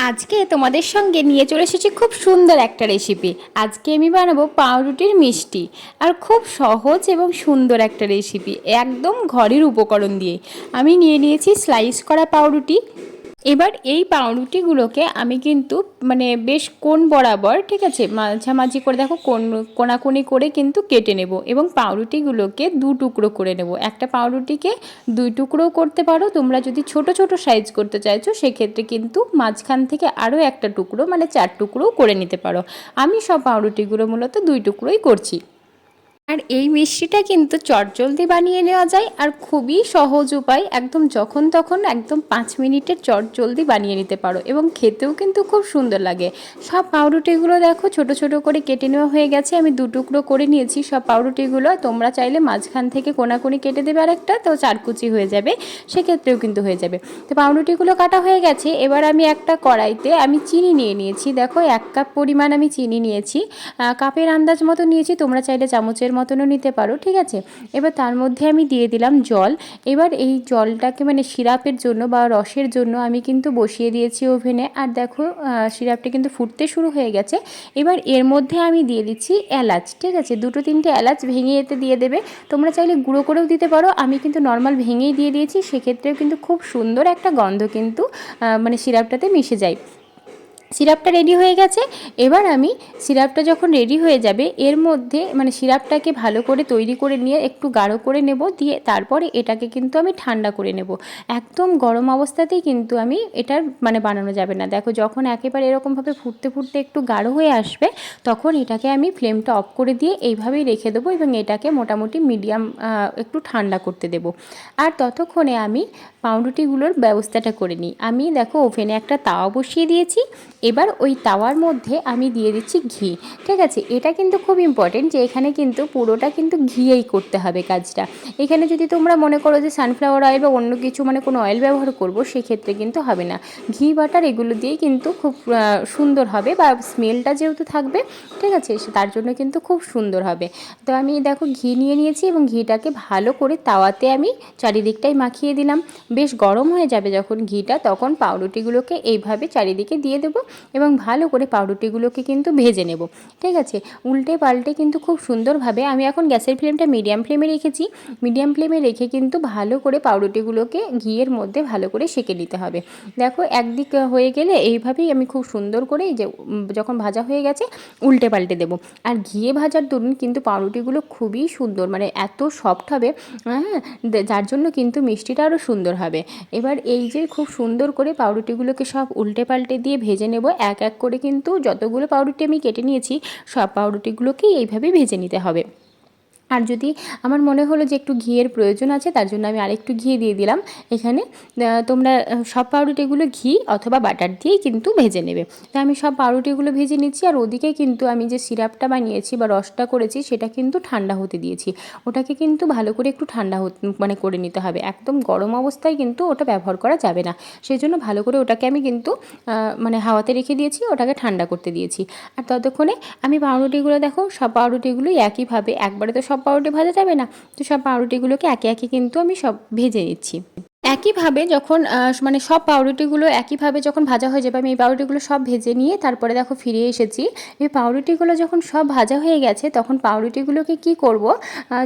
আজকে তোমাদের সঙ্গে নিয়ে চলে এসেছি খুব সুন্দর একটা রেসিপি। আজকে আমি বানাবো পাউরুটির মিষ্টি, আর খুব সহজ এবং সুন্দর একটা রেসিপি, একদম ঘরের উপকরণ দিয়ে। আমি নিয়ে নিয়েছি স্লাইস করা পাউরুটি। এবার এই পাউরুটিগুলোকে আমি কিন্তু বেশ কোণ বরাবর, ঠিক আছে, মাঝামাঝি করে দেখো কোনাকুনি করে কিন্তু কেটে নেব, এবং পাউরুটিগুলোকে দু টুকরো করে নেব। একটা পাউরুটিকে দুই টুকরোও করতে পারো তোমরা, যদি ছোট ছোট সাইজ করতে চাইছো সেক্ষেত্রে কিন্তু মাঝখান থেকে আরও একটা টুকরো চার টুকরোও করে নিতে পারো। আমি সব পাউরুটিগুলো মূলত দুই টুকরোই করছি। আর এই মিষ্টিটা কিন্তু চটজলদি বানিয়ে নেওয়া যায়, আর খুবই সহজ উপায়, একদম যখন তখন একদম 5 মিনিটের চটজলদি বানিয়ে নিতে পারো, এবং খেতেও কিন্তু খুব সুন্দর লাগে। সব পাউরুটিগুলো দেখো ছোট ছোট করে কেটে নেওয়া হয়ে গেছে, আমি দু টুকরো করে নিয়েছি সব পাউরুটিগুলো। তোমরা চাইলে মাঝখান থেকে কোনাকুনি কেটে দেবে আরেকটা, তো চারকুচি হয়ে যাবে, সেক্ষেত্রেও কিন্তু হয়ে যাবে। তো পাউরুটিগুলো কাটা হয়ে গেছে। এবার আমি একটা কড়াইতে আমি চিনি নিয়ে নিয়েছি, দেখো 1 কাপ পরিমাণ আমি চিনি নিয়েছি, কাপের আন্দাজ মতো নিয়েছি, তোমরা চাইলে চামচের মতনও নিতে পারো, ঠিক আছে। এবার তার মধ্যে আমি দিয়ে দিলাম জল। এবার এই জলটাকে সিরাপের জন্য বা রসের জন্য আমি কিন্তু বসিয়ে দিয়েছি ওভেনে, আর দেখো সিরাপটা কিন্তু ফুটতে শুরু হয়ে গেছে। এবার এর মধ্যে আমি দিয়ে দিচ্ছি এলাচ, ঠিক আছে, 2-3টে এলাচ ভেঙে এতে দিয়ে দেবে। তোমরা চাইলে গুঁড়ো করেও দিতে পারো, আমি কিন্তু নর্মাল ভেঙেই দিয়ে দিয়েছি, সেক্ষেত্রেও কিন্তু খুব সুন্দর একটা গন্ধ কিন্তু সিরাপটাতে মিশে যায়। সিরাপটা রেডি হয়ে গেছে। এবার আমি সিরাপটা যখন রেডি হয়ে যাবে, এর মধ্যে সিরাপটাকে ভালো করে তৈরি করে নিয়ে একটু গাঢ় করে নেব, দিয়ে তারপরে এটাকে কিন্তু আমি ঠান্ডা করে নেব। একদম গরম অবস্থাতেই কিন্তু আমি এটার বানানো যাবে না। দেখো যখন একেবারে এরকমভাবে ফুটতে ফুটতে একটু গাঢ় হয়ে আসবে, তখন এটাকে আমি ফ্লেমটা অফ করে দিয়ে এইভাবেই রেখে দেবো, এবং এটাকে মোটামুটি মিডিয়াম একটু ঠান্ডা করতে দেব। আর ততক্ষণে আমি পাউরুটিগুলোর ব্যবস্থাটা করে নিই। আমি দেখো ওভেনে একটা তাওয়া বসিয়ে দিয়েছি। এবার ওই তাওয়ার মধ্যে আমি দিয়ে দিচ্ছি ঘি, ঠিক আছে। এটা কিন্তু খুব ইম্পর্টেন্ট যে এখানে কিন্তু পুরোটা কিন্তু ঘিয়েই করতে হবে কাজটা। এখানে যদি তোমরা মনে করো যে সানফ্লাওয়ার অয়েল বা অন্য কিছু কোনো অয়েল ব্যবহার করব, সেক্ষেত্রে কিন্তু হবে না। ঘি বাটার এগুলো দিয়েই কিন্তু খুব সুন্দর হবে, বা স্মেলটা যেহেতু থাকবে, ঠিক আছে, তার জন্য কিন্তু খুব সুন্দর হবে। তো আমি দেখো ঘি নিয়ে নিয়েছি, এবং ঘিটাকে ভালো করে তাওয়াতে আমি চারিদিকটাই মাখিয়ে দিলাম। বেশ গরম হয়ে যাবে যখন ঘিটা, তখন পাউরুটিগুলোকে এইভাবে চারিদিকে দিয়ে দেবো, এবং ভালো করে পাউরুটিগুলোকে কিন্তু ভেজে নেব, ঠিক আছে। উল্টে পাল্টে কিন্তু খুব সুন্দরভাবে আমি এখন গ্যাসের ফ্লেমটা মিডিয়াম ফ্লেমে রেখেছি। মিডিয়াম ফ্লেমে রেখে কিন্তু ভালো করে পাউরুটিগুলোকে ঘিয়ের মধ্যে ভালো করে সেঁকে নিতে হবে। দেখো একদিক হয়ে গেলে এইভাবেই আমি খুব সুন্দর করে এই যে যখন ভাজা হয়ে গেছে উল্টে পাল্টে দেবো। আর ঘিয়ে ভাজার দরুন কিন্তু পাউরুটিগুলো খুবই সুন্দর, এত সফট হবে, হ্যাঁ, যার জন্য কিন্তু মিষ্টিটা আরও সুন্দর হবে। এবার এই যে খুব সুন্দর করে পাউরুটিগুলোকে সব উল্টে পাল্টে দিয়ে ভেজে নেব। এক এক করে কিন্তু যতগুলো পাউরুটি আমি কেটে নিয়েছি, সব পাউরুটিগুলোকেই এইভাবে ভেজে নিতে হবে। আর যদি আমার মনে হলো যে একটু ঘিয়ের প্রয়োজন আছে, তার জন্য আমি আরেকটু ঘি দিয়ে দিলাম এখানে। তোমরা সব পাউরুটিগুলো ঘি অথবা বাটার দিয়েই কিন্তু ভেজে নেবে। তাই আমি সব পাউরুটিগুলো ভেজে নিচ্ছি, আর ওদিকে কিন্তু আমি যে সিরাপটা বানিয়েছি বা রসটা করেছি, সেটা কিন্তু ঠান্ডা হতে দিয়েছি। ওটাকে কিন্তু ভালো করে একটু ঠান্ডা করে নিতে হবে, একদম গরম অবস্থায় কিন্তু ওটা ব্যবহার করা যাবে না। সেই জন্য ভালো করে ওটাকে আমি কিন্তু হাওয়াতে রেখে দিয়েছি, ওটাকে ঠান্ডা করতে দিয়েছি। আর ততক্ষণে আমি পাউরুটিগুলো দেখো, সব পাউরুটিগুলোই একইভাবে, একবারে তো সব পাউরুটি ভাজা যাবে না, তো সব পাউরুটিগুলোকে একে একে কিন্তু আমি সব ভেজে নিচ্ছি। একইভাবে যখন সব পাউরুটিগুলো একইভাবে যখন ভাজা হয়ে যাবে, আমি এই পাউরুটিগুলো সব ভেজে নিয়ে তারপরে দেখো ফিরে এসেছি। এই পাউরুটিগুলো যখন সব ভাজা হয়ে গেছে, তখন পাউরুটিগুলোকে কি করব,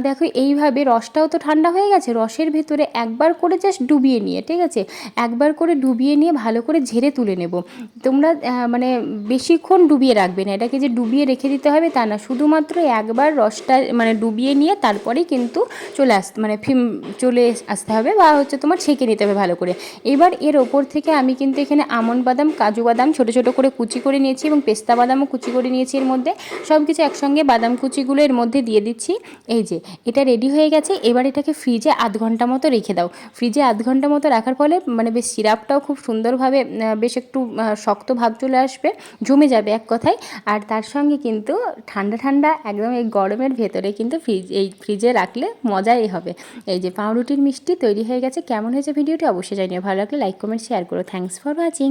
দেখো এইভাবে রসটাও তো ঠান্ডা হয়ে গেছে, রসের ভেতরে একবার করে জাস্ট ডুবিয়ে নিয়ে, ঠিক আছে, একবার করে ডুবিয়ে নিয়ে ভালো করে ঝেড়ে তুলে নেব। তোমরা বেশিক্ষণ ডুবিয়ে রাখবে না, এটাকে যে ডুবিয়ে রেখে দিতে হবে তা না, শুধুমাত্র একবার রসটা ডুবিয়ে নিয়ে তারপরেই কিন্তু চলে আসতে হবে, বা তোমার ছেঁকে নিতে হবে ভালো করে। এবার এর ওপর থেকে আমি কিন্তু এখানে আমন্ড বাদাম, কাজু বাদাম ছোটো ছোটো করে কুচি করে নিয়েছি, এবং পেস্তা বাদামও কুচি করে নিয়েছি। এর মধ্যে সব কিছু একসঙ্গে বাদাম কুচিগুলো এর মধ্যে দিয়ে দিচ্ছি। এই যে এটা রেডি হয়ে গেছে। এবার এটাকে ফ্রিজে 0.5 ঘন্টা মতো রেখে দাও। ফ্রিজে 0.5 ঘন্টা মতো রাখার ফলে বেশ সিরাপটাও খুব সুন্দরভাবে বেশ একটু শক্ত ভাব চলে আসবে, জমে যাবে এক কথায়। আর তার সঙ্গে কিন্তু ঠান্ডা ঠান্ডা একদম এই গরমের ভেতরে কিন্তু ফ্রিজে রাখলে মজাই হবে। এই যে পাউরুটির মিষ্টি তৈরি হয়ে গেছে। কেমন হয়েছে ভিডিওটি অবশ্যই জানিও। ভালো লাগলে লাইক কমেন্ট শেয়ার করো। Thanks for watching.